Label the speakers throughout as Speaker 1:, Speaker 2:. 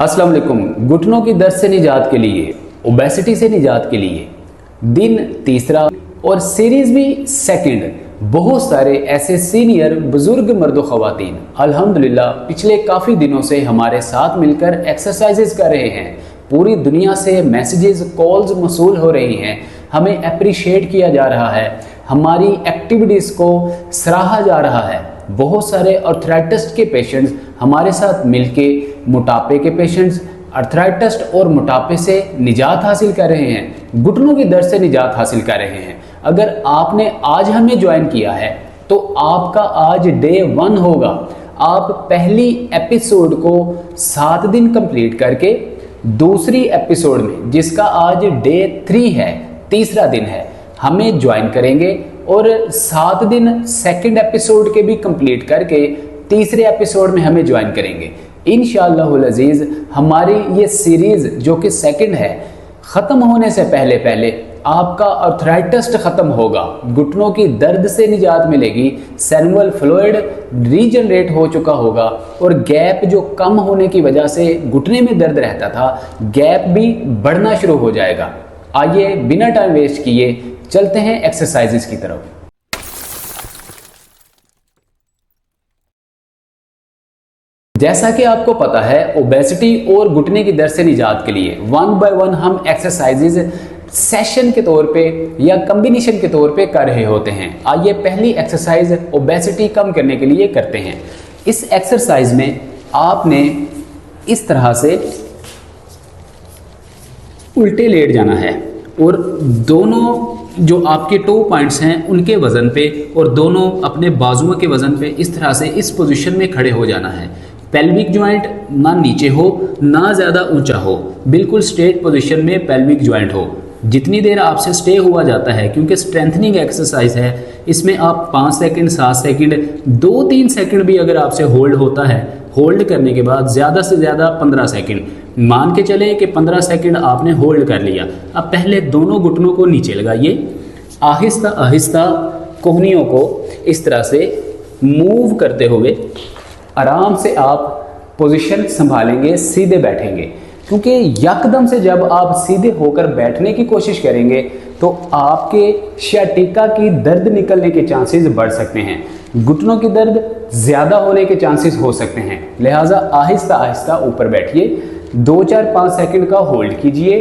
Speaker 1: अस्सलाम वालेकुम। घुटनों की दर्द से निजात के लिए, ओबेसिटी से निजात के लिए दिन तीसरा और सीरीज भी सेकंड, बहुत सारे ऐसे सीनियर बुजुर्ग मर्द ख़वातीन अल्हम्दुलिल्लाह पिछले काफ़ी दिनों से हमारे साथ मिलकर एक्सरसाइजेज कर रहे हैं। पूरी दुनिया से मैसेजेस कॉल्स मसूल हो रही हैं, हमें अप्रिशिएट किया जा रहा है, हमारी एक्टिविटीज़ को सराहा जा रहा है। बहुत सारे आर्थराइटिस के पेशेंट्स हमारे साथ मिलके मोटापे के पेशेंट्स आर्थराइटिस और मोटापे से निजात हासिल कर रहे हैं, घुटनों की दर्द से निजात हासिल कर रहे हैं। अगर आपने आज हमें ज्वाइन किया है तो आपका आज डे 1 होगा। आप पहली एपिसोड को 7 दिन कंप्लीट करके दूसरी एपिसोड में, जिसका आज डे 3 है, तीसरा दिन है, हमें ज्वाइन करेंगे और 7 दिन सेकंड एपिसोड के भी कंप्लीट करके तीसरे एपिसोड में हमें ज्वाइन करेंगे। इंशाअल्लाहुल अज़ीज़ हमारी ये सीरीज़ जो कि सेकंड है, ख़त्म होने से पहले पहले आपका आर्थराइटिस ख़त्म होगा, घुटनों की दर्द से निजात मिलेगी, सेनुअल फ्लूइड रीजनरेट हो चुका होगा और गैप जो कम होने की वजह से घुटने में दर्द रहता था, गैप भी बढ़ना शुरू हो जाएगा। आइए बिना टाइम वेस्ट किए चलते हैं एक्सरसाइजेस की तरफ। जैसा कि आपको पता है, ओबेसिटी और घुटने की दर्द से निजात के लिए 1 बाय 1 हम एक्सरसाइजेज सेशन के तौर पे या कम्बिनेशन के तौर पे कर रहे होते हैं। आइए पहली एक्सरसाइज ओबेसिटी कम करने के लिए करते हैं। इस एक्सरसाइज में आपने इस तरह से उल्टे लेट जाना है और दोनों जो आपके टो पॉइंट्स हैं उनके वजन पे और दोनों अपने बाजुओं के वजन पे इस तरह से इस पोजीशन में खड़े हो जाना है। पेल्विक जॉइंट ना नीचे हो ना ज़्यादा ऊंचा हो, बिल्कुल स्ट्रेट पोजीशन में पेल्विक जॉइंट हो। जितनी देर आपसे स्टे हुआ जाता है, क्योंकि स्ट्रेंथनिंग एक्सरसाइज है, इसमें आप 5 सेकंड 7 सेकंड 2-3 सेकंड भी अगर आपसे होल्ड होता है, होल्ड करने के बाद ज़्यादा से ज़्यादा 15 सेकंड, मान के चले कि 15 सेकंड आपने होल्ड कर लिया। अब पहले दोनों घुटनों को नीचे लगाइए, आहिस्ता आहिस्ता कोहनियों को इस तरह से मूव करते हुए आराम से आप पोजीशन संभालेंगे, सीधे बैठेंगे। क्योंकि यकदम से जब आप सीधे होकर बैठने की कोशिश करेंगे तो आपके शैटिका की दर्द निकलने के चांसेस बढ़ सकते हैं, घुटनों की दर्द ज़्यादा होने के चांसेस हो सकते हैं। लिहाजा आहिस्ता आहिस्ता ऊपर बैठिए, 2-4-5 सेकंड का होल्ड कीजिए।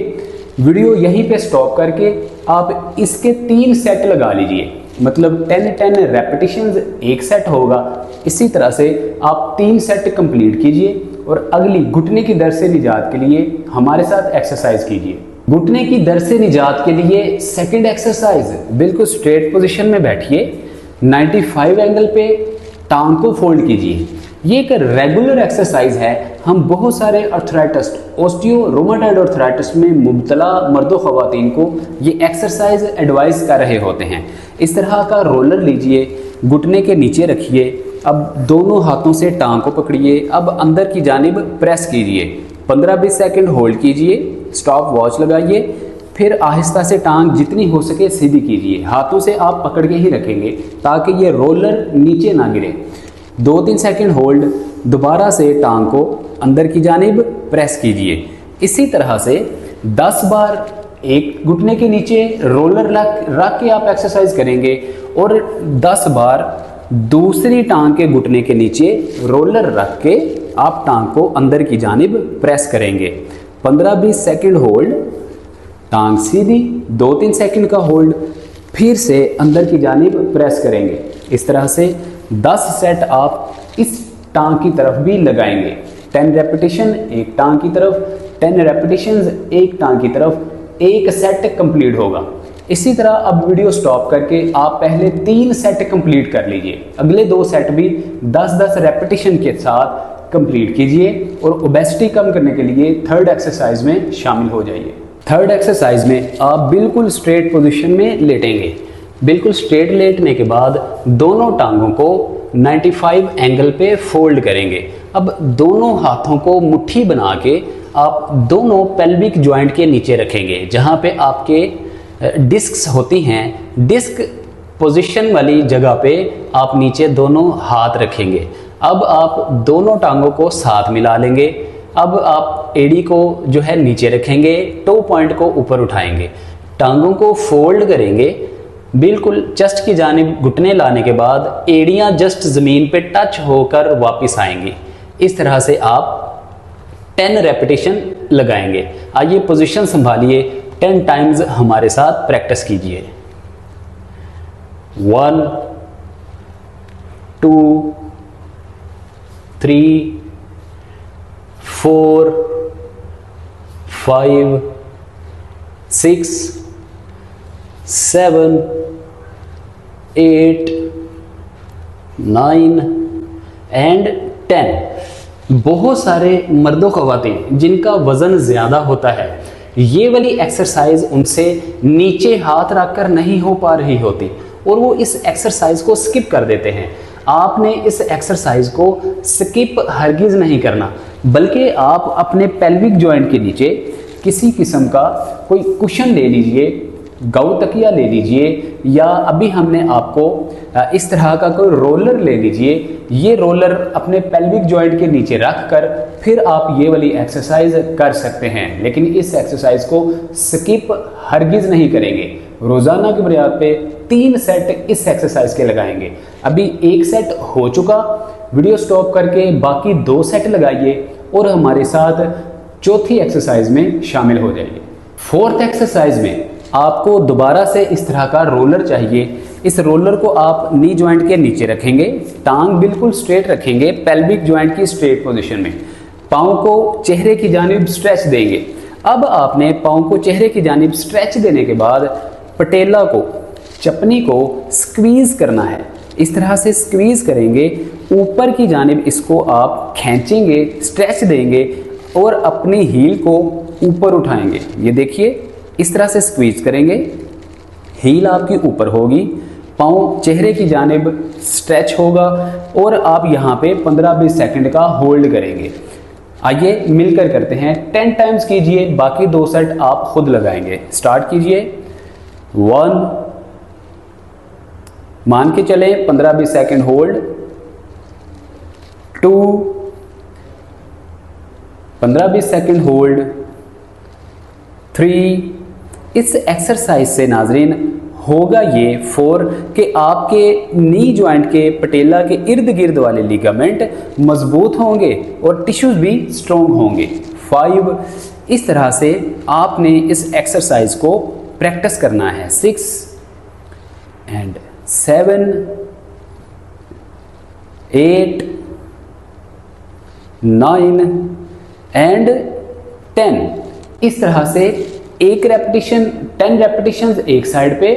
Speaker 1: वीडियो यहीं पे स्टॉप करके आप इसके 3 सेट लगा लीजिए, मतलब 10-10 रेपिटेशंस एक सेट होगा। इसी तरह से आप 3 सेट कंप्लीट कीजिए और अगली घुटने की दर्द से निजात के लिए हमारे साथ एक्सरसाइज कीजिए। घुटने की दर्द से निजात के लिए सेकंड एक्सरसाइज, बिल्कुल स्ट्रेट पोजीशन में बैठिए, 95 एंगल पे टांग को फोल्ड कीजिए। ये एक रेगुलर एक्सरसाइज है। हम बहुत सारे आर्थराइटिस, ऑस्टियो रोमाटॉइड आर्थराइटिस में मुब्तला मर्दों ख़वातीन को ये एक्सरसाइज एडवाइस कर रहे होते हैं। इस तरह का रोलर लीजिए, घुटने के नीचे रखिए, अब दोनों हाथों से टांग को पकड़िए, अब अंदर की जानिब प्रेस कीजिए, 15-20 सेकंड होल्ड कीजिए, स्टॉप वॉच लगाइए, फिर आहिस्ता से टांग जितनी हो सके सीधी कीजिए। हाथों से आप पकड़ के ही रखेंगे ताकि ये रोलर नीचे ना गिरे। 2-3 सेकंड होल्ड, दोबारा से टांग को अंदर की जानिब प्रेस कीजिए। इसी तरह से 10 बार एक घुटने के नीचे रोलर रख के आप एक्सरसाइज करेंगे और 10 बार दूसरी टांग के घुटने के नीचे रोलर रख के आप टांग को अंदर की जानिब प्रेस करेंगे। 15-20 सेकंड होल्ड, टांग सीधी, 2-3 सेकंड का होल्ड, फिर से अंदर की जानिब प्रेस करेंगे। इस तरह से 10 सेट आप इस टांग की तरफ भी लगाएंगे। 10 रेपिटेशन एक टांग की तरफ, 10 रेपिटेशंस एक टांग की तरफ, एक सेट कंप्लीट होगा। इसी तरह अब वीडियो स्टॉप करके आप पहले 3 सेट कंप्लीट कर लीजिए, अगले 2 सेट भी 10-10 रेपिटेशन के साथ कंप्लीट कीजिए और ओबेसिटी कम करने के लिए थर्ड एक्सरसाइज में शामिल हो जाइए। थर्ड एक्सरसाइज में आप बिल्कुल स्ट्रेट पोजीशन में लेटेंगे। बिल्कुल स्ट्रेट लेटने के बाद दोनों टांगों को 95 एंगल पे फोल्ड करेंगे। अब दोनों हाथों को मुट्ठी बना के आप दोनों पेल्विक जॉइंट के नीचे रखेंगे, जहाँ पे आपके डिस्क्स होती हैं। डिस्क पोजीशन वाली जगह पे आप नीचे दोनों हाथ रखेंगे। अब आप दोनों टांगों को साथ मिला लेंगे। अब आप आप एड़ी को जो है नीचे रखेंगे, टो पॉइंट को ऊपर उठाएंगे, टांगों को फोल्ड करेंगे, बिल्कुल चेस्ट की जानिब घुटने लाने के बाद एड़ियां जस्ट ज़मीन पे टच होकर वापस आएंगी। इस तरह से आप 10 रेपिटेशन लगाएंगे। आइए पोजीशन संभालिए, 10 टाइम्स हमारे साथ प्रैक्टिस कीजिए। 1 2 3 4 5 6 7 8 9 एंड 10। बहुत सारे मर्दों ख़वातीन जिनका वज़न ज़्यादा होता है, ये वाली एक्सरसाइज उनसे नीचे हाथ रखकर नहीं हो पा रही होती और वो इस एक्सरसाइज को स्किप कर देते हैं। आपने इस एक्सरसाइज को स्किप हरगिज़ नहीं करना, बल्कि आप अपने पेल्विक जॉइंट के नीचे किसी किस्म का कोई कुशन ले लीजिए, गौ तकिया ले लीजिए, या अभी हमने आपको इस तरह का कोई रोलर ले लीजिए। ये रोलर अपने पेल्विक जॉइंट के नीचे रख कर फिर आप ये वाली एक्सरसाइज कर सकते हैं, लेकिन इस एक्सरसाइज को स्किप हरगिज़ नहीं करेंगे। रोज़ाना की बुनियाद पे 3 सेट इस एक्सरसाइज के लगाएंगे। अभी 1 सेट हो चुका, वीडियो स्टॉप करके बाकी 2 सेट लगाइए और हमारे साथ चौथी एक्सरसाइज में शामिल हो जाइए। 4th एक्सरसाइज में आपको दोबारा से इस तरह का रोलर चाहिए। इस रोलर को आप नी जॉइंट के नीचे रखेंगे, टांग बिल्कुल स्ट्रेट रखेंगे, पेल्विक जॉइंट की स्ट्रेट पोजीशन में, पाँव को चेहरे की जानिब स्ट्रेच देंगे। अब आपने पाँव को चेहरे की जानिब स्ट्रेच देने के बाद पटेला को, चपनी को स्क्वीज़ करना है। इस तरह से स्क्वीज़ करेंगे, ऊपर की जानिब इसको आप खींचेंगे, स्ट्रेच देंगे और अपनी हील को ऊपर उठाएंगे। ये देखिए, इस तरह से स्क्वीज करेंगे, हील आपकी ऊपर होगी, पाँव चेहरे की जानिब स्ट्रेच होगा और आप यहाँ पे 15-20 सेकंड का होल्ड करेंगे। आइए मिलकर करते हैं। 10 टाइम्स कीजिए, बाकी 2 सेट आप खुद लगाएंगे। स्टार्ट कीजिए। 1, मान के चले 15-20 सेकंड होल्ड। 2, 15-20 second hold. 3, इस एक्सरसाइज से नाजरीन होगा ये 4 कि आपके नी जॉइंट के पटेला के इर्द गिर्द वाले लिगामेंट मजबूत होंगे और टिश्यूज भी स्ट्रॉन्ग होंगे। 5, इस तरह से आपने इस एक्सरसाइज को प्रैक्टिस करना है। 6 एंड 7 8 9 एंड 10। इस तरह से एक रेपिटेशन, 10 रेपिटेशंस एक साइड पे,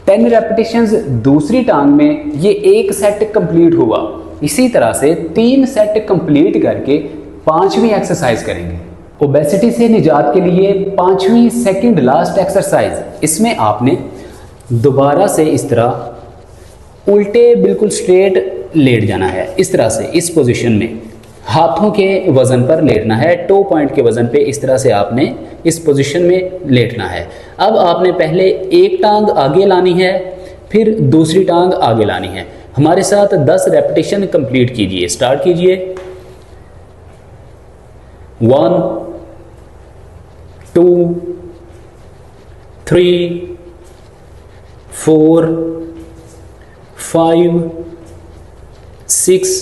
Speaker 1: 10 रेपिटेशंस दूसरी टांग में, ये एक सेट कंप्लीट हुआ। इसी तरह से 3 सेट कंप्लीट करके 5वीं एक्सरसाइज करेंगे। ओबेसिटी से निजात के लिए 5वीं सेकंड लास्ट एक्सरसाइज, इसमें आपने दोबारा से इस तरह उल्टे बिल्कुल स्ट्रेट लेट जाना है। इस तरह से इस पोजीशन में हाथों के वज़न पर लेटना है, टो पॉइंट के वज़न पे इस तरह से आपने इस पोजीशन में लेटना है। अब आपने पहले एक टांग आगे लानी है, फिर दूसरी टांग आगे लानी है। हमारे साथ 10 रेपिटेशन कंप्लीट कीजिए। स्टार्ट कीजिए। 1 2 3 4 5 6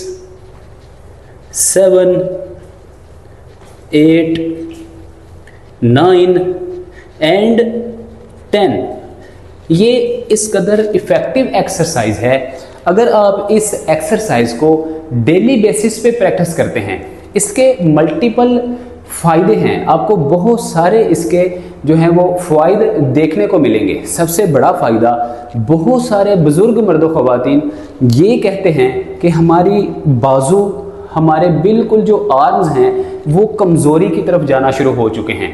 Speaker 1: 7 8 9 एंड 10। ये इस कदर इफ़ेक्टिव एक्सरसाइज है। अगर आप इस एक्सरसाइज को डेली बेसिस पे प्रैक्टिस करते हैं, इसके मल्टीपल फ़ायदे हैं। आपको बहुत सारे इसके जो हैं वो फ़ायदे देखने को मिलेंगे। सबसे बड़ा फ़ायदा, बहुत सारे बुज़ुर्ग मर्दों ख़वातीन ये कहते हैं कि हमारी बाजू, हमारे बिल्कुल जो आर्म्स हैं वो कमज़ोरी की तरफ जाना शुरू हो चुके हैं,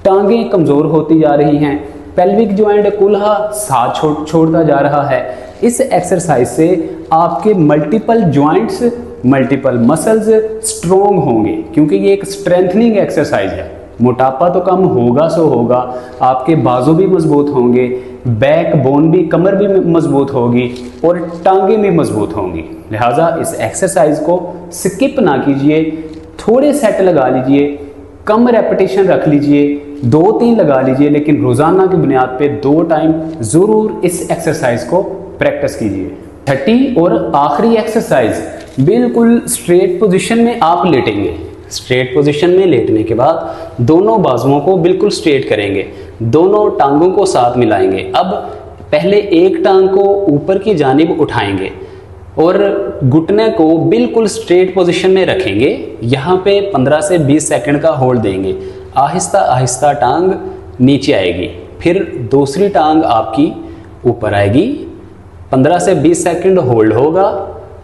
Speaker 1: टांगें कमज़ोर होती जा रही हैं, पेल्विक जॉइंट कुल्हा साथ छोड़ता जा रहा है। इस एक्सरसाइज से आपके multiple joints, multiple muscles strong होंगे, क्योंकि ये एक स्ट्रेंथनिंग एक्सरसाइज है। मोटापा तो कम होगा सो होगा, आपके बाजू भी मजबूत होंगे, बैक बोन भी, कमर भी मजबूत होगी और टांगें भी मजबूत होंगी। लिहाजा इस एक्सरसाइज को स्किप ना कीजिए, थोड़े सेट लगा लीजिए, कम रेपिटेशन रख लीजिए, 2-3 लगा लीजिए, लेकिन रोज़ाना की बुनियाद पे 2 टाइम ज़रूर इस एक्सरसाइज को प्रैक्टिस कीजिए। 30 और आखिरी एक्सरसाइज, बिल्कुल स्ट्रेट पोजीशन में आप लेटेंगे। स्ट्रेट पोजीशन में लेटने के बाद दोनों बाजुओं को बिल्कुल स्ट्रेट करेंगे, दोनों टांगों को साथ मिलाएंगे। अब पहले एक टांग को ऊपर की जानिब उठाएंगे और घुटने को बिल्कुल स्ट्रेट पोजीशन में रखेंगे। यहाँ पे 15 से 20 सेकंड का होल्ड देंगे। आहिस्ता आहिस्ता टांग नीचे आएगी, फिर दूसरी टांग आपकी ऊपर आएगी, 15 से 20 सेकंड होल्ड होगा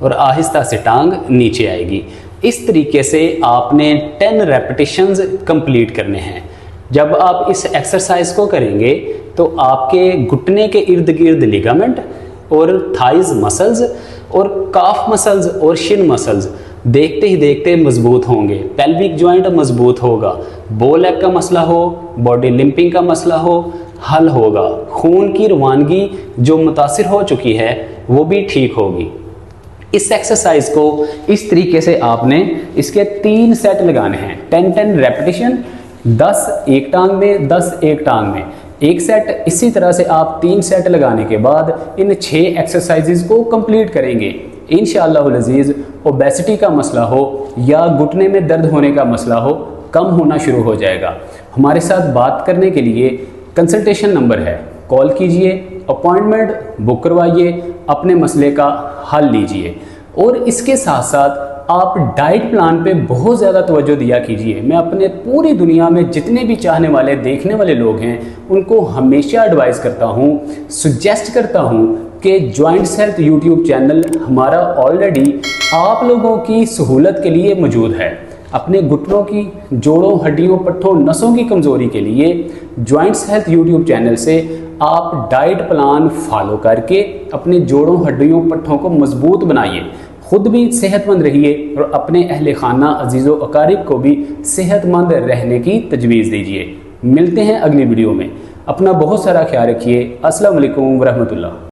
Speaker 1: और आहिस्ता से टांग नीचे आएगी। इस तरीके से आपने 10 रेपिटेशंस कंप्लीट करने हैं। जब आप इस एक्सरसाइज को करेंगे तो आपके घुटने के इर्द गिर्द लिगामेंट और थाइज मसल्स और काफ मसल्स और शिन मसल्स देखते ही देखते मजबूत होंगे। पेल्विक जॉइंट मजबूत होगा, बो लेग का मसला हो, बॉडी लिंपिंग का मसला हो, हल होगा। खून की रवानगी जो मुतासिर हो चुकी है वो भी ठीक होगी। इस एक्सरसाइज को इस तरीके से आपने इसके 3 सेट लगाने हैं। 10-10 रेपिटेशन, 10 एक टांग में, 10 एक टांग में, एक सेट। इसी तरह से आप 3 सेट लगाने के बाद इन 6 एक्सरसाइजेज को कंप्लीट करेंगे। इंशाअल्लाह अज़ीज़ ओबेसिटी का मसला हो या घुटने में दर्द होने का मसला हो, कम होना शुरू हो जाएगा। हमारे साथ बात करने के लिए कंसल्टेशन नंबर है, कॉल कीजिए, अपॉइंटमेंट बुक करवाइए, अपने मसले का हल लीजिए। और इसके साथ साथ आप डाइट प्लान पे बहुत ज़्यादा तवज्जो दिया कीजिए। मैं अपने पूरी दुनिया में जितने भी चाहने वाले देखने वाले लोग हैं उनको हमेशा एडवाइस करता हूँ, सुजेस्ट करता हूँ कि जॉइंट्स हेल्थ यूट्यूब चैनल हमारा ऑलरेडी आप लोगों की सहूलत के लिए मौजूद है। अपने घुटनों की, जोड़ों, हड्डियों, पट्ठों, नसों की कमज़ोरी के लिए जॉइंट्स हेल्थ यूट्यूब चैनल से आप डाइट प्लान फॉलो करके अपने जोड़ों, हड्डियों, पट्ठों को मजबूत बनाइए, खुद भी सेहतमंद रहिए और अपने अहले खाना अजीज़ो अकारिब को भी सेहतमंद रहने की तजवीज़ दीजिए। मिलते हैं अगली वीडियो में। अपना बहुत सारा ख्याल रखिए। अस्सलाम वालेकुम व रहमतुल्लाह।